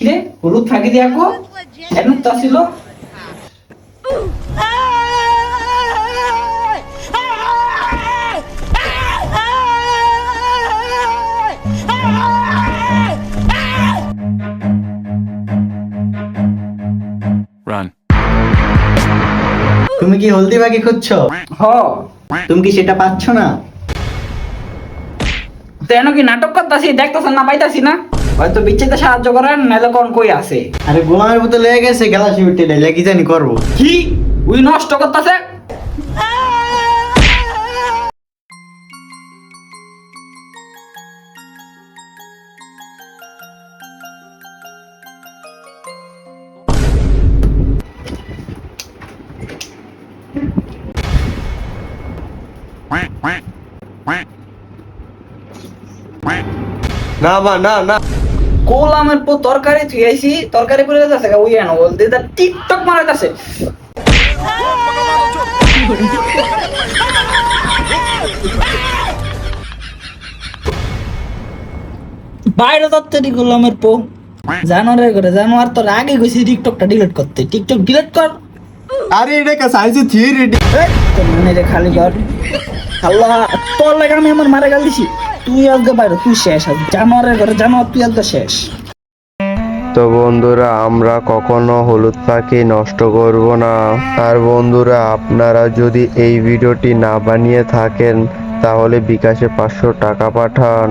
কিরে হলুদ ফাঁকি দিয়া কো এমন তো ছিল। তুমি কি হলদি বাকি খুঁজছো? হ তুমি কি সেটা পাচ্ছ না? তেন কি নাটক করতাছি দেখতেছেন না পাইতাছি না, হয়তো বিচ্ছেদে সাহায্য করেন নাহলে কোন কই আছে। আরে গোলামের মতো লেগে গেছে গেলা শিবিরটি লেগে কি জানি করবো। কি উই নষ্ট করতেছে? না বা না না কোলামের পর তরকারি থুই আইছি, তরকারি পড়ে যাচ্ছে ওই এনো বলতে টিকটক মারাইতাছে। বাইরে দত্তরি গোলামের পো জানোয়ারের করে জানোয়ার তোর আগে গেছি টিকটকটা ডিলিট করতে, টিকটক ডিলিট কর। আরে এটা কা সাইজে থিওরি তোর মনে রে খালি কর। আল্লাহ তোর লাগে আমি আমার মারা গাল দিছি, তুই আজকে বাইরে তুই শেষ আজ জানোয়ারের করে জানোয়ার তুই আজকে শেষ। তো বন্ধুরা আমরা কখনো হলুদ পাখি নষ্ট করব না। আর বন্ধুরা আপনারা যদি এই ভিডিওটি না বানিয়ে থাকেন তাহলে বিকাশে 500 টাকা পাঠান।